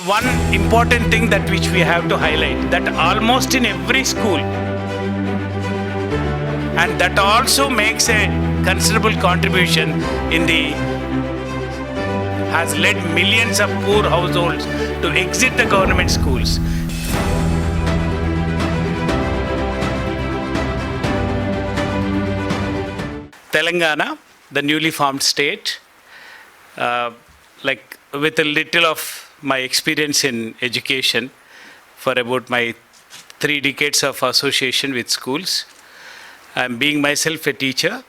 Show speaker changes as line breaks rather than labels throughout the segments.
one important thing that which we have to highlight, that almost in every school, and that also makes a considerable contribution in the, has led millions of poor households to exit the government schools. Telangana, the newly formed state, like with a little of my experience in education for about my 3 decades of association with schools, I'm being myself a teacher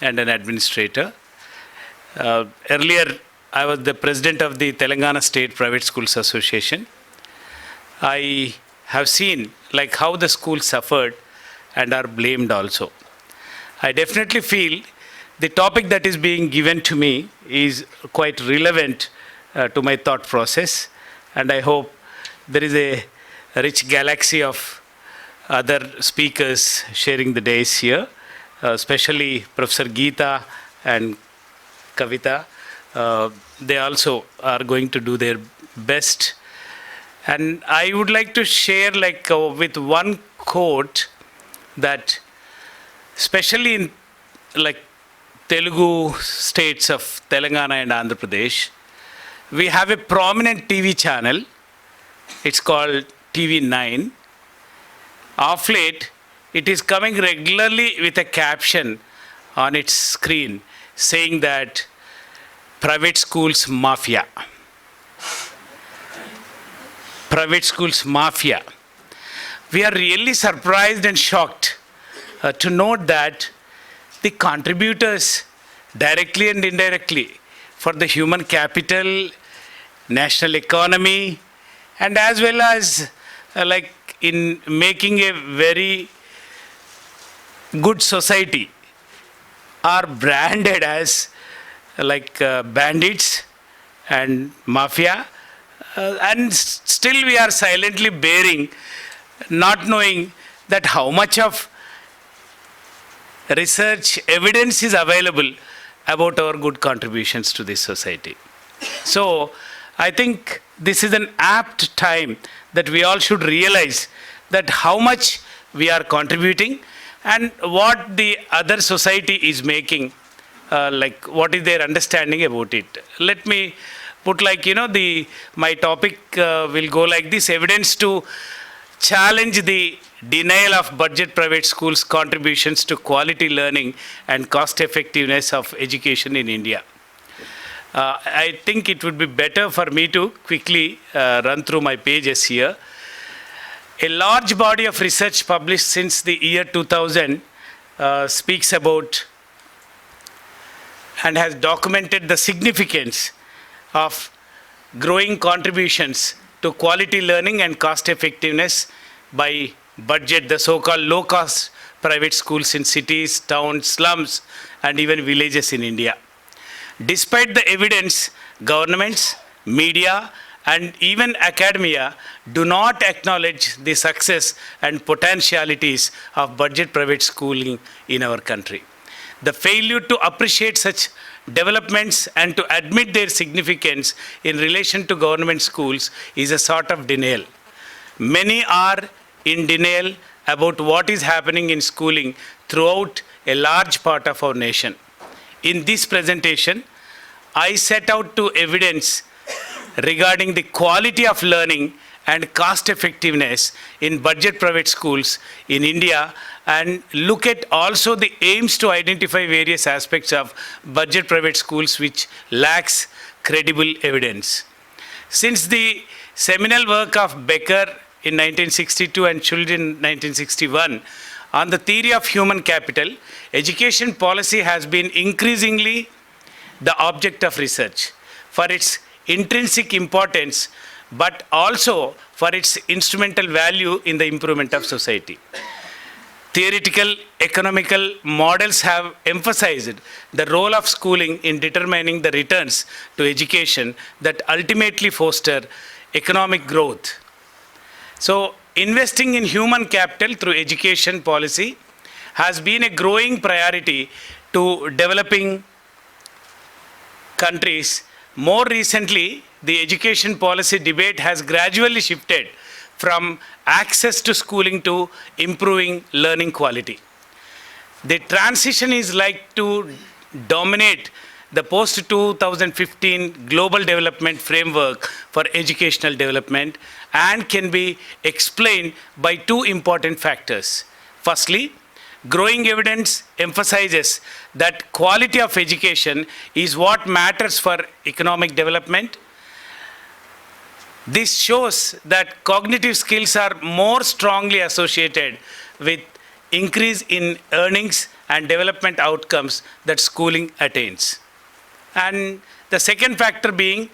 and an administrator. Earlier, I was the president of the Telangana State Private Schools Association. I have seen like how the schools suffered and are blamed also. I definitely feel the topic that is being given to me is quite relevant to my thought process, and I hope there is a rich galaxy of other speakers sharing the days here, especially Professor Geeta and Kavita. They also are going to do their best. And I would like to share with one quote that especially in like Telugu states of Telangana and Andhra Pradesh, we have a prominent TV channel. It's called TV9. Of late, it is coming regularly with a caption on its screen saying that private schools mafia. Private schools mafia. We are really surprised and shocked to note that the contributors directly and indirectly for the human capital, national economy, and as well as like in making a very good society are branded as like bandits and mafia, and still we are silently bearing, not knowing that how much of research evidence is available about our good contributions to this society. So I think this is an apt time that we all should realize that how much we are contributing and what the other society is making, like what is their understanding about it. Let me put my topic will go like this: evidence to challenge the denial of budget private schools' contributions to quality learning and cost effectiveness of education in India. I think it would be better for me to quickly run through my pages here. A large body of research published since the year 2000 speaks about and has documented the significance of growing contributions to quality learning and cost effectiveness by budget, the so-called low-cost private schools in cities, towns, slums, and even villages in India. Despite the evidence, governments, media, and even academia do not acknowledge the success and potentialities of budget private schooling in our country. The failure to appreciate such developments and to admit their significance in relation to government schools is a sort of denial. Many are in denial about what is happening in schooling throughout a large part of our nation. In this presentation, I set out to evidence regarding the quality of learning and cost effectiveness in budget private schools in India, and look at also the aims to identify various aspects of budget private schools which lacks credible evidence. Since the seminal work of Becker in 1962 and Children in 1961 on the theory of human capital, education policy has been increasingly the object of research for its intrinsic importance, but also for its instrumental value in the improvement of society. Theoretical economical models have emphasized the role of schooling in determining the returns to education that ultimately foster economic growth. So, investing in human capital through education policy has been a growing priority to developing countries More recently, the education policy debate has gradually shifted from access to schooling to improving learning quality. The transition is like to dominate the post 2015 global development framework for educational development and can be explained by two important factors. Firstly, growing evidence emphasizes that quality of education is what matters for economic development. This shows that cognitive skills are more strongly associated with increase in earnings and development outcomes that schooling attains. And the second factor being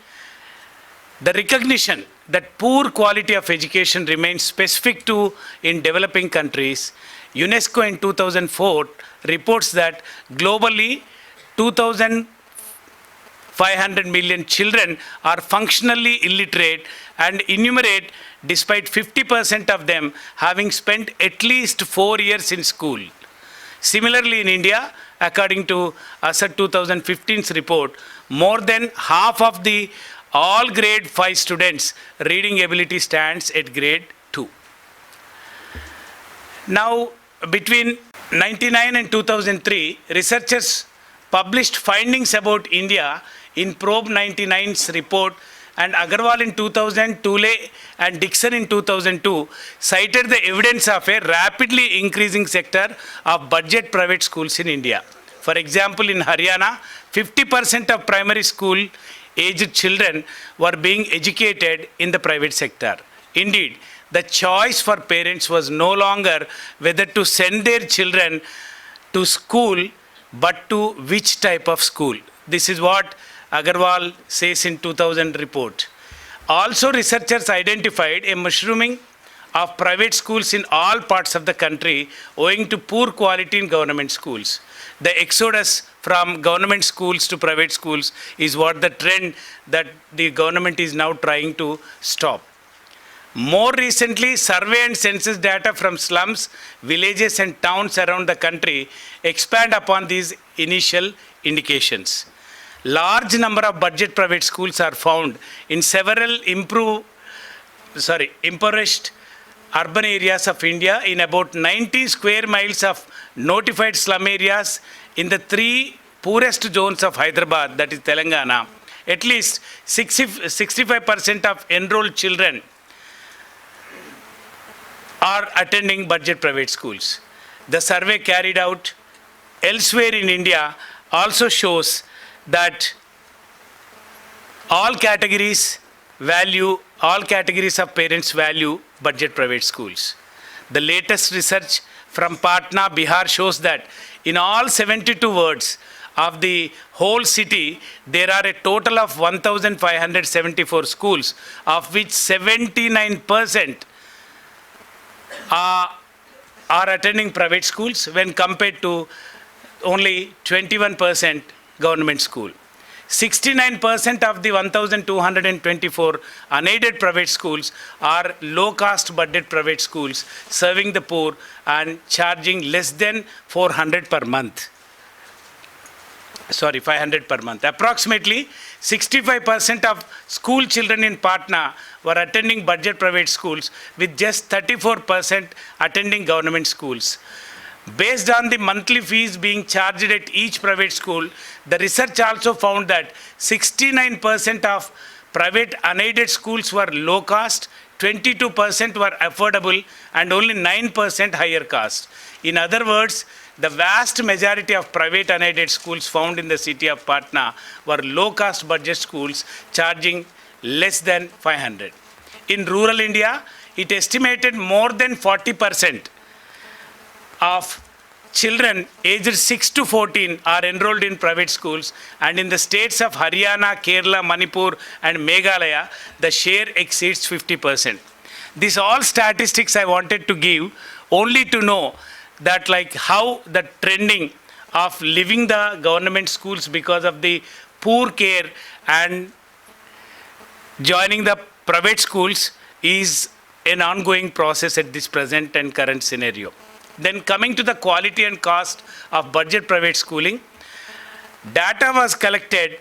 the recognition that poor quality of education remains specific to in developing countries. UNESCO in 2004 reports that globally 2,500 million children are functionally illiterate and enumerate despite 50% of them having spent at least 4 years in school. Similarly, in India, according to ASAT 2015's report, more than half of the all grade 5 students' reading ability stands at grade 2. Now, between 1999 and 2003, researchers published findings about India in Probe 99's report, and Agarwal in 2000, Toole and Dixon in 2002 cited the evidence of a rapidly increasing sector of budget private schools in India. For example, in Haryana, 50% of primary school aged children were being educated in the private sector. Indeed, the choice for parents was no longer whether to send their children to school, but to which type of school. This is what Agarwal says in 2000 report. Also, researchers identified a mushrooming of private schools in all parts of the country owing to poor quality in government schools. The exodus from government schools to private schools is what the trend that the government is now trying to stop. More recently, survey and census data from slums, villages and towns around the country expand upon these initial indications. Large number of budget private schools are found in several impoverished urban areas of India, in about 90 square miles of notified slum areas in the 3 poorest zones of Hyderabad, that is Telangana. At least 65% of enrolled children are attending budget private schools. The survey carried out elsewhere in India also shows that all categories of parents value budget private schools. The latest research from Patna, Bihar shows that in all 72 wards of the whole city, there are a total of 1,574 schools, of which 79% are attending private schools when compared to only 21% government school. 69% of the 1,224 unaided private schools are low-cost budget private schools serving the poor and charging less than 500 per month. Approximately 65% of school children in Patna were attending budget private schools, with just 34% attending government schools. Based on the monthly fees being charged at each private school, the research also found that 69% of private unaided schools were low cost, 22% were affordable, and only 9% higher cost. In other words, the vast majority of private unaided schools found in the city of Patna were low-cost budget schools charging less than 500. In rural India, it estimated more than 40% of children aged 6 to 14 are enrolled in private schools, and in the states of Haryana, Kerala, Manipur and Meghalaya, the share exceeds 50%. These all statistics I wanted to give only to know that how the trending of leaving the government schools because of the poor care and joining the private schools is an ongoing process at this present and current scenario. Then coming to the quality and cost of budget private schooling, data was collected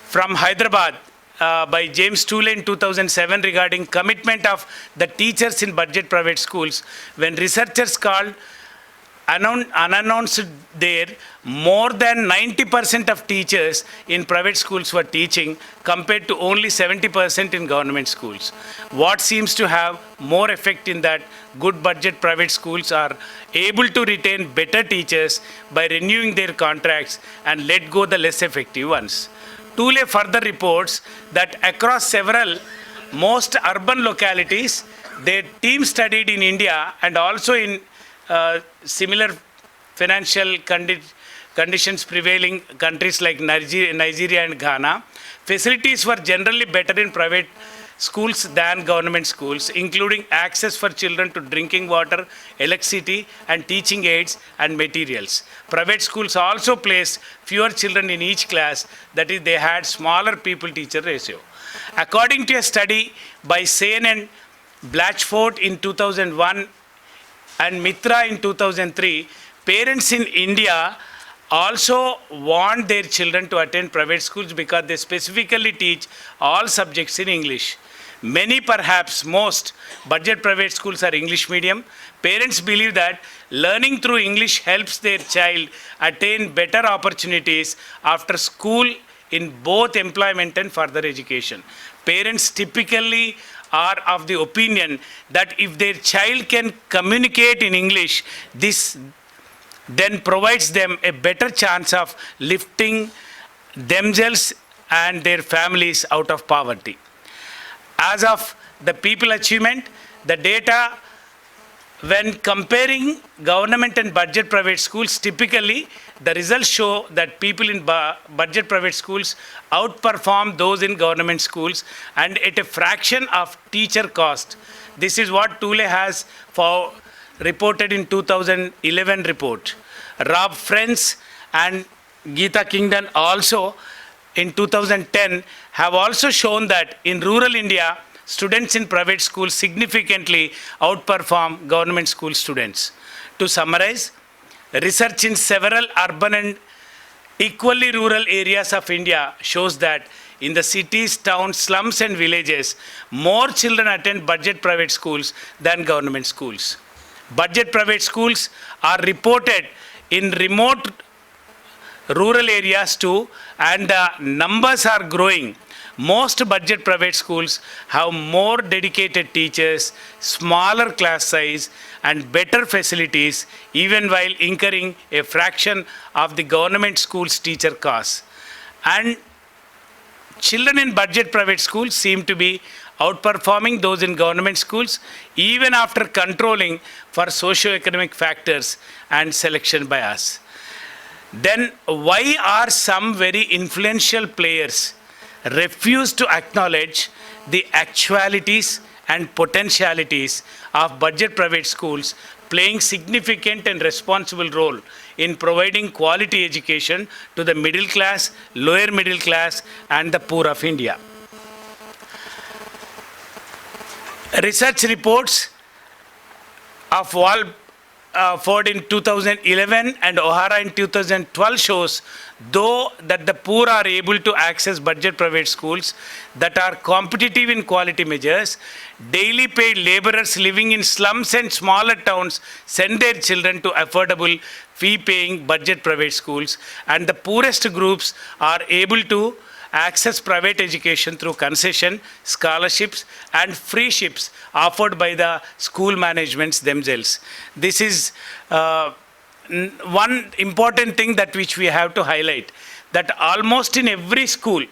from Hyderabad by James Toole in 2007 regarding commitment of the teachers in budget private schools, when researchers called unannounced there, more than 90% of teachers in private schools were teaching compared to only 70% in government schools. What seems to have more effect in that good budget private schools are able to retain better teachers by renewing their contracts and let go the less effective ones. Toole further reports that across several most urban localities, their team studied in India and also in similar financial conditions prevailing countries like Nigeria and Ghana. Facilities were generally better in private schools than government schools, including access for children to drinking water, electricity, and teaching aids and materials. Private schools also placed fewer children in each class, that is, they had smaller pupil-teacher ratio. According to a study by Sen and Blatchford in 2001, and Mitra in 2003, parents in India also want their children to attend private schools because they specifically teach all subjects in English. Many, perhaps most, budget private schools are English medium. Parents believe that learning through English helps their child attain better opportunities after school in both employment and further education. Parents typically are of the opinion that if their child can communicate in English, this then provides them a better chance of lifting themselves and their families out of poverty. As of the people achievement, the data when comparing government and budget private schools, typically the results show that people in budget private schools outperform those in government schools and at a fraction of teacher cost. This is what Toole has reported in 2011 report. Rob Friends and Geeta Kingdon also in 2010 have also shown that in rural India, students in private schools significantly outperform government school students. To summarize, research in several urban and equally rural areas of India shows that in the cities, towns, slums and villages, more children attend budget private schools than government schools. Budget private schools are reported in remote rural areas too, and the numbers are growing. Most budget private schools have more dedicated teachers, smaller class size, and better facilities, even while incurring a fraction of the government school's teacher costs. And children in budget private schools seem to be outperforming those in government schools, even after controlling for socio-economic factors and selection bias. Then why are some very influential players refuse to acknowledge the actualities and potentialities of budget private schools playing significant and responsible role in providing quality education to the middle class, lower middle class, and the poor of India? Research reports of Ford in 2011 and O'Hara in 2012 shows, though, that the poor are able to access budget private schools that are competitive in quality measures. Daily paid laborers living in slums and smaller towns send their children to affordable fee-paying budget private schools, and the poorest groups are able to access private education through concession, scholarships, and free ships offered by the school managements themselves. This is one important thing that which we have to highlight, that almost in every school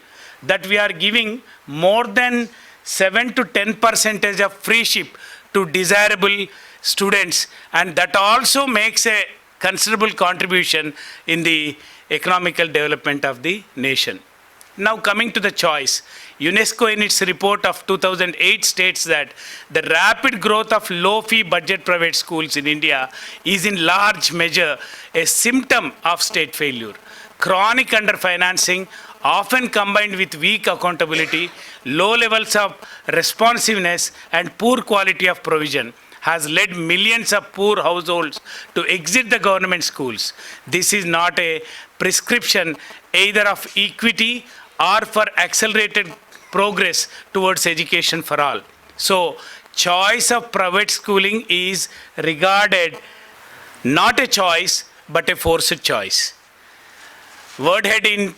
that we are giving more than 7 to 10% of free ship to desirable students, and that also makes a considerable contribution in the economical development of the nation. Now coming to the choice, UNESCO in its report of 2008 states that the rapid growth of low-fee budget private schools in India is in large measure a symptom of state failure. Chronic underfinancing, often combined with weak accountability, low levels of responsiveness, and poor quality of provision, has led millions of poor households to exit the government schools. This is not a prescription either of equity or for accelerated progress towards education for all. So, choice of private schooling is regarded not a choice but a forced choice. Word head in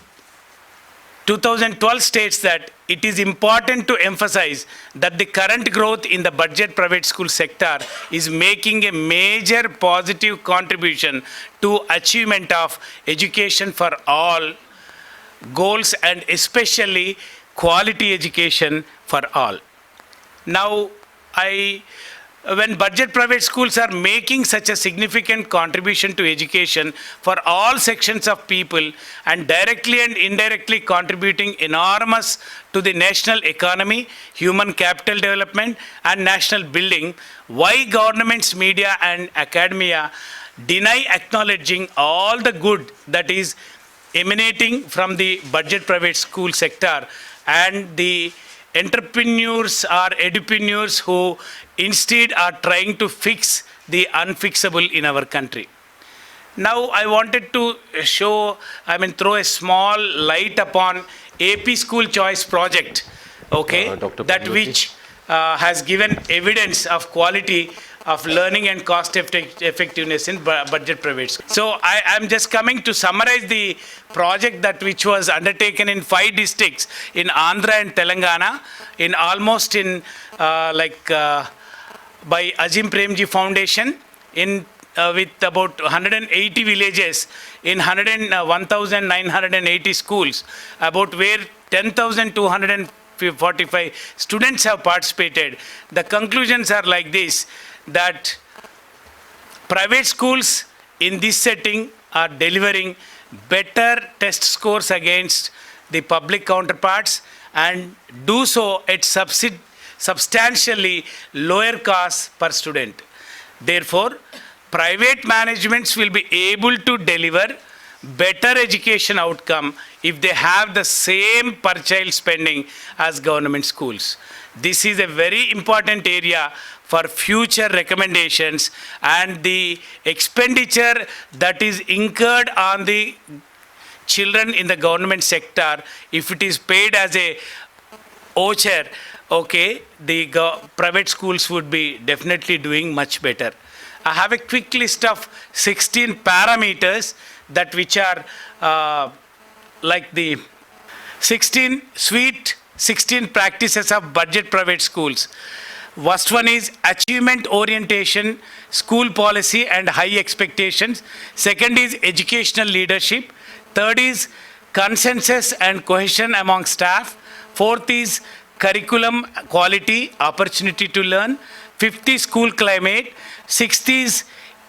2012 states that it is important to emphasize that the current growth in the budget private school sector is making a major positive contribution to achievement of education for all goals and especially quality education for all. Now, when budget private schools are making such a significant contribution to education for all sections of people and directly and indirectly contributing enormous to the national economy, human capital development and national building, why governments, media and academia deny acknowledging all the good that is emanating from the budget private school sector and the entrepreneurs or edupreneurs who instead are trying to fix the unfixable in our country. Now I wanted to throw a small light upon AP School Choice Project, that which has given evidence of quality of learning and cost effectiveness in budget private schools. So I am just coming to summarize the project that which was undertaken in 5 districts in Andhra and Telangana, in almost in by Azim Premji Foundation, in with about 180 villages in 1,980 schools, about where 10,245 students have participated. The conclusions are like this, that private schools in this setting are delivering better test scores against the public counterparts and do so at substantially lower costs per student. Therefore, private managements will be able to deliver better education outcome if they have the same per child spending as government schools. This is a very important area for future recommendations, and the expenditure that is incurred on the children in the government sector, if it is paid as a voucher, the private schools would be definitely doing much better. I have a quick list of 16 parameters that which are like the 16 practices of budget private schools. First one is achievement orientation, school policy and high expectations. Second is educational leadership. Third is consensus and cohesion among staff. Fourth is curriculum quality, opportunity to learn. Fifth is school climate. Sixth is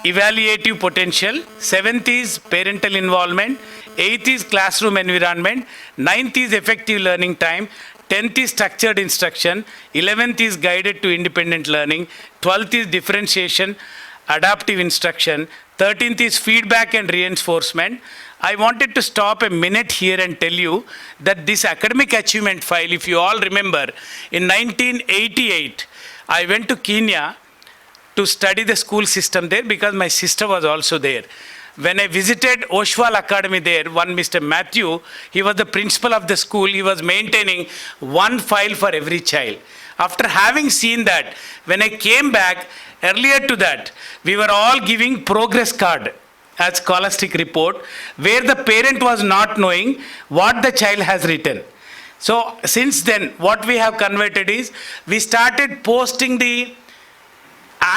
evaluative potential. Seventh is parental involvement. Eighth is classroom environment. Ninth is effective learning time. 10th is structured instruction. 11th is guided to independent learning. 12th is differentiation, adaptive instruction. 13th is feedback and reinforcement. I wanted to stop a minute here and tell you that this academic achievement file, if you all remember, in 1988, I went to Kenya to study the school system there because my sister was also there. When I visited Oshwal Academy there, one Mr. Matthew, he was the principal of the school. He was maintaining one file for every child. After having seen that, when I came back, earlier to that, we were all giving progress card as scholastic report, where the parent was not knowing what the child has written. So since then, what we have converted is, we started posting the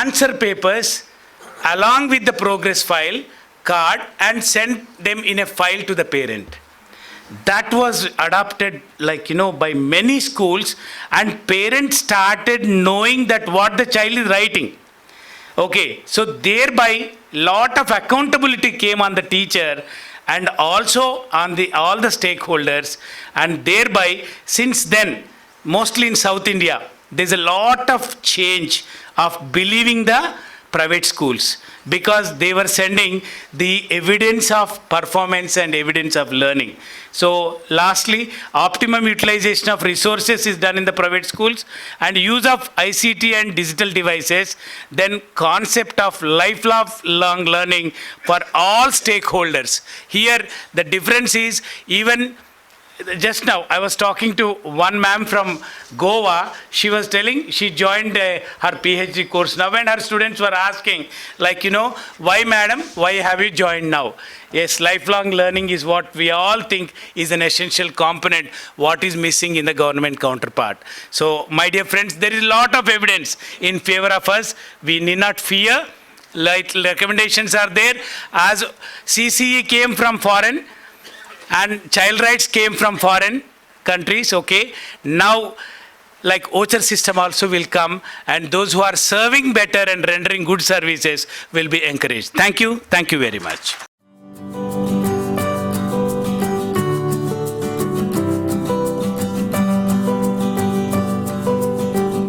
answer papers along with the progress file card and send them in a file to the parent. That was adopted by many schools, and parents started knowing that what the child is writing. So thereby lot of accountability came on the teacher and also on all the stakeholders, and thereby since then, mostly in South India, there's a lot of change of believing the private schools, because they were sending the evidence of performance and evidence of learning. So lastly, optimum utilization of resources is done in the private schools, and use of ICT and digital devices. Then concept of lifelong learning for all stakeholders. Here the difference is, even just now I was talking to one ma'am from Goa. She was telling she joined her PhD course now, and her students were asking, like, why madam, why have you joined now? Yes, lifelong learning is what we all think is an essential component, what is missing in the government counterpart. So my dear friends, there is a lot of evidence in favor of us. We need not fear. Like recommendations are there. As CCE came from foreign and child rights came from foreign countries, okay? Now, like OCHR system also will come, and those who are serving better and rendering good services will be encouraged. Thank you very much.